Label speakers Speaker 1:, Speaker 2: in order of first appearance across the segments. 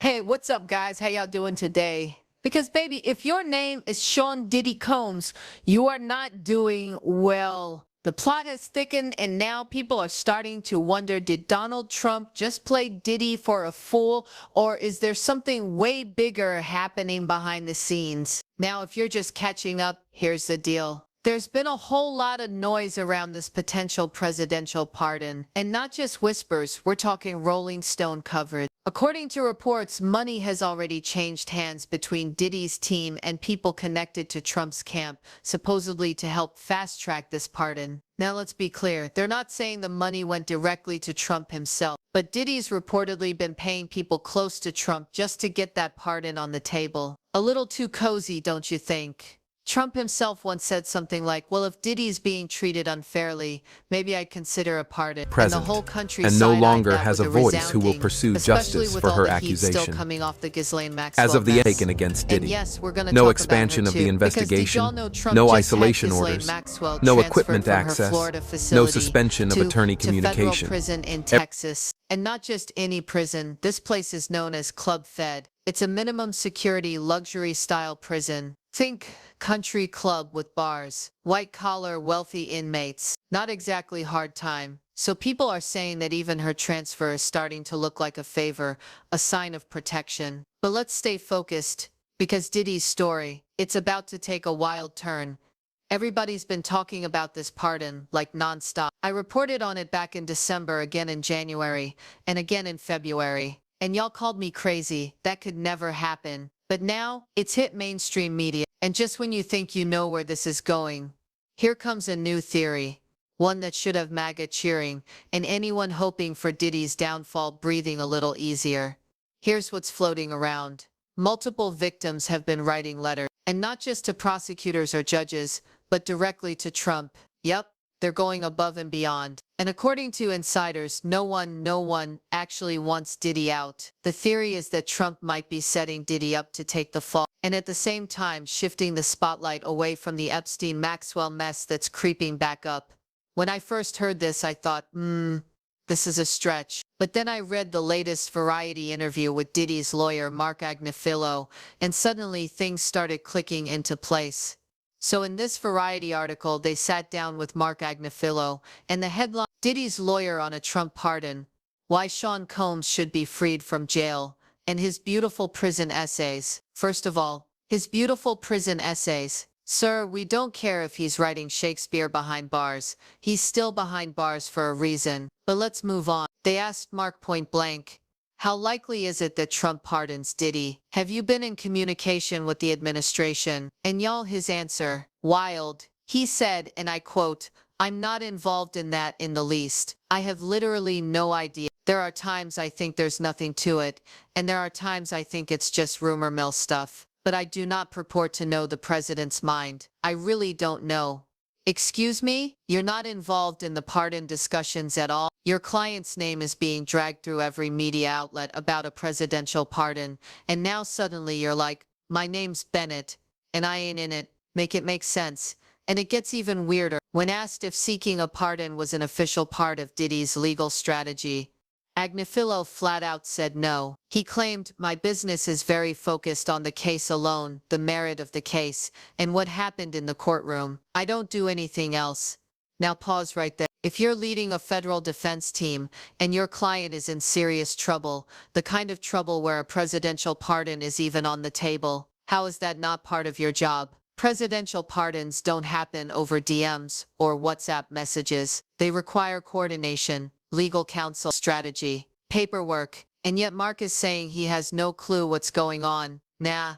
Speaker 1: Hey, what's up, guys? How y'all doing today? Because, baby, if your name is Sean Diddy Combs, you are not doing well. The plot has thickened, and now people are starting to wonder, did Donald Trump just play Diddy for a fool, or is there something way bigger happening behind the scenes? Now, if you're just catching up, here's the deal. There's been a whole lot of noise around this potential presidential pardon, and not just whispers, we're talking Rolling Stone coverage. According to reports, money has already changed hands between Diddy's team and people connected to Trump's camp, supposedly to help fast-track this pardon. Now let's be clear, they're not saying the money went directly to Trump himself, but Diddy's reportedly been paying people close to Trump just to get that pardon on the table. A little too cozy, don't you think? Trump himself once said something like, well, if Diddy's being treated unfairly, maybe I'd consider a pardon. And the whole country
Speaker 2: and no
Speaker 1: side-eyed
Speaker 2: longer
Speaker 1: that
Speaker 2: has
Speaker 1: with
Speaker 2: a voice who will
Speaker 1: resounding,
Speaker 2: pursue
Speaker 1: especially
Speaker 2: justice
Speaker 1: with
Speaker 2: for
Speaker 1: all
Speaker 2: her
Speaker 1: the heat still
Speaker 2: accusation.
Speaker 1: coming off the Ghislaine Maxwell
Speaker 2: As of the
Speaker 1: mess.
Speaker 2: taken against Diddy,
Speaker 1: And yes, we're gonna
Speaker 2: no
Speaker 1: talk
Speaker 2: expansion
Speaker 1: about
Speaker 2: of
Speaker 1: her
Speaker 2: the
Speaker 1: too, because did
Speaker 2: investigation,
Speaker 1: y'all know Trump
Speaker 2: no
Speaker 1: just
Speaker 2: isolation
Speaker 1: had Ghislaine
Speaker 2: orders,
Speaker 1: Maxwell
Speaker 2: no
Speaker 1: transferred
Speaker 2: equipment
Speaker 1: from her
Speaker 2: access,
Speaker 1: Florida
Speaker 2: no
Speaker 1: facility
Speaker 2: suspension of attorney
Speaker 1: to federal
Speaker 2: communication.
Speaker 1: prison in Texas. And not just any prison, this place is known as Club Fed. It's a minimum security luxury style prison. Think country club with bars, white collar wealthy inmates, not exactly hard time. So people are saying that even her transfer is starting to look like a favor, a sign of protection. But let's stay focused, because Diddy's story, it's about to take a wild turn. Everybody's been talking about this pardon, like nonstop. I reported on it back in December, again in January, and again in February. And y'all called me crazy. That could never happen. But now, it's hit mainstream media. And just when you think you know where this is going, here comes a new theory. One that should have MAGA cheering, and anyone hoping for Diddy's downfall breathing a little easier. Here's what's floating around. Multiple victims have been writing letters, and not just to prosecutors or judges, but directly to Trump. Yep, they're going above and beyond. And according to insiders, no one actually wants Diddy out. The theory is that Trump might be setting Diddy up to take the fall, and at the same time shifting the spotlight away from the Epstein-Maxwell mess that's creeping back up. When I first heard this, I thought, this is a stretch. But then I read the latest Variety interview with Diddy's lawyer, Mark Agnifilo, and suddenly things started clicking into place. So in this Variety article, they sat down with Mark Agnifilo, and the headline, Diddy's lawyer on a Trump pardon, why Sean Combs should be freed from jail, and his beautiful prison essays. First of all, his beautiful prison essays. Sir, we don't care if he's writing Shakespeare behind bars. He's still behind bars for a reason. But let's move on. They asked Mark point blank, how likely is it that Trump pardons Diddy? Have you been in communication with the administration? And y'all, his answer, wild. He said, and I quote, I'm not involved in that in the least. I have literally no idea. There are times I think there's nothing to it, and there are times I think it's just rumor mill stuff. But I do not purport to know the president's mind. I really don't know. Excuse me? You're not involved in the pardon discussions at all? Your client's name is being dragged through every media outlet about a presidential pardon, and now suddenly you're like, my name's Bennett, and I ain't in it. Make it make sense. And it gets even weirder. When asked if seeking a pardon was an official part of Diddy's legal strategy, Agnifilo flat out said no. He claimed, my business is very focused on the case alone, the merit of the case, and what happened in the courtroom. I don't do anything else. Now pause right there. If you're leading a federal defense team and your client is in serious trouble, the kind of trouble where a presidential pardon is even on the table, how is that not part of your job? Presidential pardons don't happen over DMs or WhatsApp messages. They require coordination, legal counsel, strategy, paperwork, and yet Mark is saying he has no clue what's going on. Nah,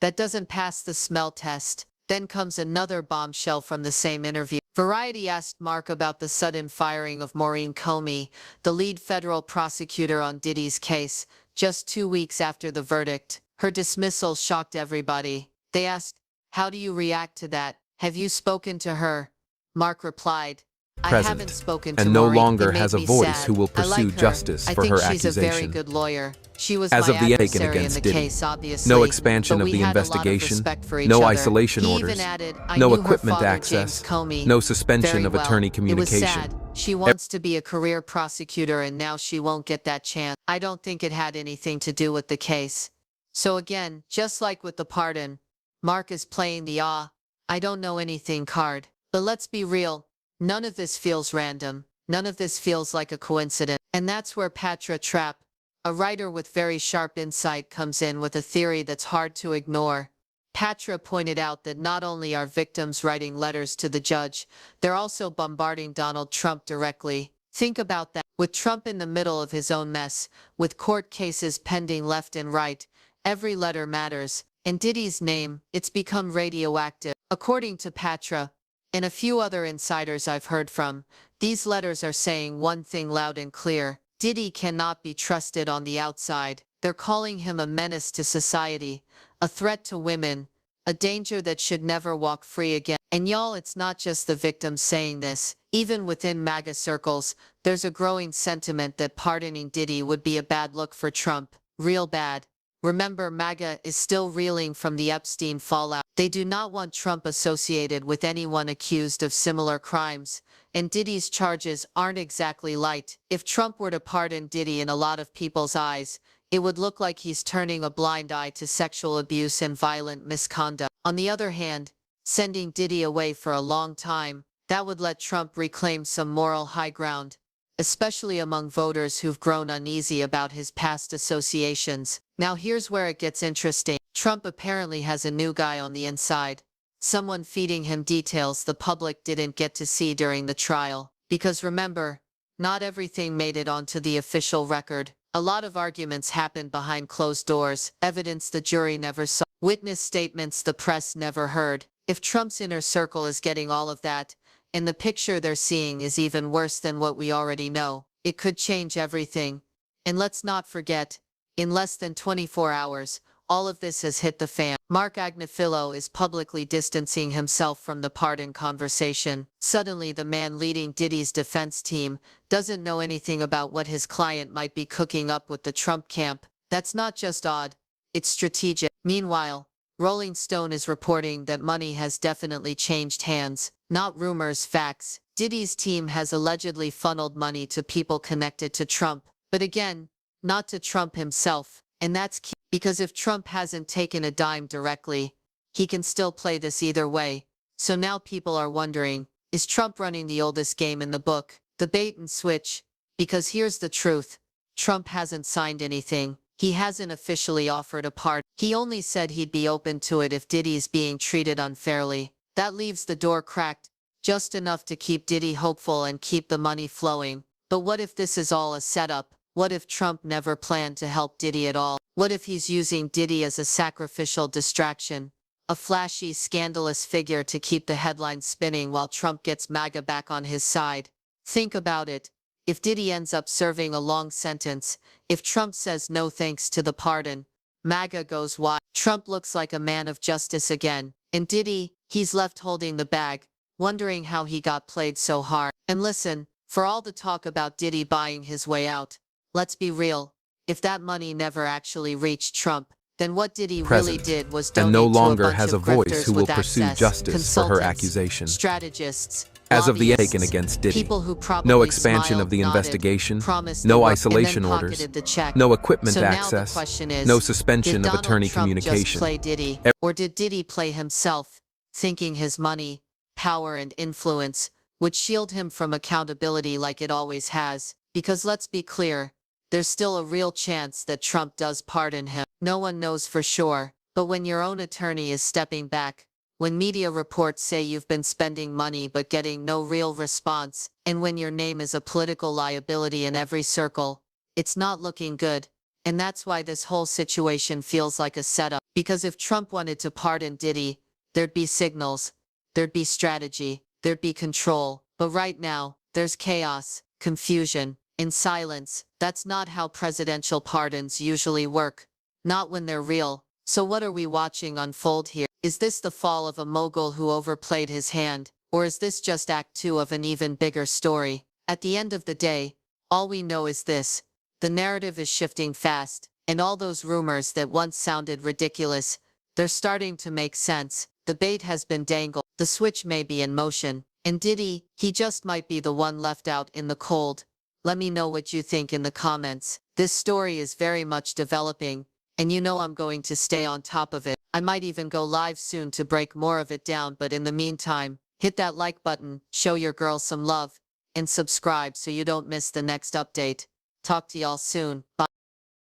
Speaker 1: that doesn't pass the smell test. Then comes another bombshell from the same interview. Variety asked Mark about the sudden firing of Maureen Comey, the lead federal prosecutor on Diddy's case, just 2 weeks after the verdict. Her dismissal shocked everybody. They asked, how do you react to that? Have you spoken to her? Mark replied, I haven't
Speaker 2: present,
Speaker 1: spoken to
Speaker 2: and no
Speaker 1: Maureen.
Speaker 2: longer
Speaker 1: It made
Speaker 2: has a
Speaker 1: me
Speaker 2: voice
Speaker 1: sad.
Speaker 2: who will
Speaker 1: I
Speaker 2: pursue
Speaker 1: like her.
Speaker 2: justice
Speaker 1: I
Speaker 2: for
Speaker 1: think
Speaker 2: her
Speaker 1: she's a very
Speaker 2: accusation.
Speaker 1: good lawyer. She was
Speaker 2: As
Speaker 1: my
Speaker 2: of the taken
Speaker 1: adversary in
Speaker 2: against
Speaker 1: the
Speaker 2: Diddy,
Speaker 1: case, obviously.
Speaker 2: no expansion
Speaker 1: But
Speaker 2: of
Speaker 1: we
Speaker 2: the
Speaker 1: had a lot of
Speaker 2: investigation,
Speaker 1: respect for each
Speaker 2: no
Speaker 1: other.
Speaker 2: isolation
Speaker 1: He
Speaker 2: orders,
Speaker 1: even added, I
Speaker 2: no
Speaker 1: knew her
Speaker 2: equipment
Speaker 1: father, James
Speaker 2: access,
Speaker 1: Comey,
Speaker 2: no suspension
Speaker 1: very
Speaker 2: of
Speaker 1: well.
Speaker 2: attorney
Speaker 1: It was
Speaker 2: communication.
Speaker 1: sad. She wants to be a career prosecutor and now she won't get that chance. I don't think it had anything to do with the case. So again, just like with the pardon, Mark is playing the I don't know anything card. But let's be real, none of this feels random. None of this feels like a coincidence. And that's where Patra Trapp, a writer with very sharp insight, comes in with a theory that's hard to ignore. Patra pointed out that not only are victims writing letters to the judge, they're also bombarding Donald Trump directly. Think about that. With Trump in the middle of his own mess, with court cases pending left and right, every letter matters. In Diddy's name, it's become radioactive. According to Patra, and a few other insiders I've heard from, these letters are saying one thing loud and clear. Diddy cannot be trusted on the outside. They're calling him a menace to society, a threat to women, a danger that should never walk free again. And y'all, it's not just the victims saying this. Even within MAGA circles, there's a growing sentiment that pardoning Diddy would be a bad look for Trump. Real bad. Remember, MAGA is still reeling from the Epstein fallout. They do not want Trump associated with anyone accused of similar crimes, and Diddy's charges aren't exactly light. If Trump were to pardon Diddy, in a lot of people's eyes, it would look like he's turning a blind eye to sexual abuse and violent misconduct. On the other hand, sending Diddy away for a long time, that would let Trump reclaim some moral high ground, especially among voters who've grown uneasy about his past associations. Now here's where it gets interesting. Trump apparently has a new guy on the inside, someone feeding him details the public didn't get to see during the trial. Because remember, not everything made it onto the official record. A lot of arguments happened behind closed doors, evidence the jury never saw, witness statements the press never heard. If Trump's inner circle is getting all of that, and the picture they're seeing is even worse than what we already know, it could change everything. And let's not forget, in less than 24 hours, all of this has hit the fan. Mark Agnifilo is publicly distancing himself from the pardon conversation. Suddenly, the man leading Diddy's defense team doesn't know anything about what his client might be cooking up with the Trump camp. That's not just odd, it's strategic. Meanwhile, Rolling Stone is reporting that money has definitely changed hands. Not rumors, facts. Diddy's team has allegedly funneled money to people connected to Trump. But again, not to Trump himself. And that's key, because if Trump hasn't taken a dime directly, he can still play this either way. So now people are wondering, is Trump running the oldest game in the book, the bait and switch? Because here's the truth. Trump hasn't signed anything. He hasn't officially offered a pardon. He only said he'd be open to it if Diddy's being treated unfairly. That leaves the door cracked, just enough to keep Diddy hopeful and keep the money flowing. But what if this is all a setup? What if Trump never planned to help Diddy at all? What if he's using Diddy as a sacrificial distraction? A flashy, scandalous figure to keep the headlines spinning while Trump gets MAGA back on his side? Think about it. If Diddy ends up serving a long sentence, if Trump says no thanks to the pardon, MAGA goes wild. Trump looks like a man of justice again. And Diddy, he's left holding the bag, wondering how he got played so hard. And listen, for all the talk about Diddy buying his way out, let's be real. If that money never actually reached Trump, then what Diddy really did was donate
Speaker 2: and no
Speaker 1: to a
Speaker 2: longer
Speaker 1: bunch
Speaker 2: has a
Speaker 1: of
Speaker 2: voice
Speaker 1: grifters
Speaker 2: who will
Speaker 1: with
Speaker 2: pursue
Speaker 1: access,
Speaker 2: justice for her
Speaker 1: consultants,
Speaker 2: accusation.
Speaker 1: strategists,
Speaker 2: As of the
Speaker 1: lobbyists,
Speaker 2: taken against Diddy,
Speaker 1: people who probably
Speaker 2: no expansion
Speaker 1: smiled,
Speaker 2: of the
Speaker 1: nodded,
Speaker 2: investigation,
Speaker 1: promised
Speaker 2: no
Speaker 1: the work,
Speaker 2: isolation
Speaker 1: and then
Speaker 2: orders,
Speaker 1: pocketed the check.
Speaker 2: no equipment
Speaker 1: So now the
Speaker 2: access,
Speaker 1: question is,
Speaker 2: no
Speaker 1: did
Speaker 2: suspension of
Speaker 1: Donald
Speaker 2: attorney
Speaker 1: Trump just
Speaker 2: communication.
Speaker 1: play Diddy, or did Diddy play himself, thinking his money, power, and influence would shield him from accountability like it always has? Because let's be clear, there's still a real chance that Trump does pardon him. No one knows for sure, but when your own attorney is stepping back, when media reports say you've been spending money but getting no real response, and when your name is a political liability in every circle, it's not looking good. And that's why this whole situation feels like a setup. Because if Trump wanted to pardon Diddy, there'd be signals, there'd be strategy, there'd be control. But right now, there's chaos, confusion, and silence. That's not how presidential pardons usually work. Not when they're real. So what are we watching unfold here? Is this the fall of a mogul who overplayed his hand? Or is this just act 2 of an even bigger story? At the end of the day, all we know is this. The narrative is shifting fast, and all those rumors that once sounded ridiculous, they're starting to make sense. The bait has been dangled, the switch may be in motion, and Diddy, he just might be the one left out in the cold. Let me know what you think in the comments. This story is very much developing, and you know I'm going to stay on top of it. I might even go live soon to break more of it down, but in the meantime, hit that like button, show your girl some love, and subscribe so you don't miss the next update. Talk to y'all soon. Bye.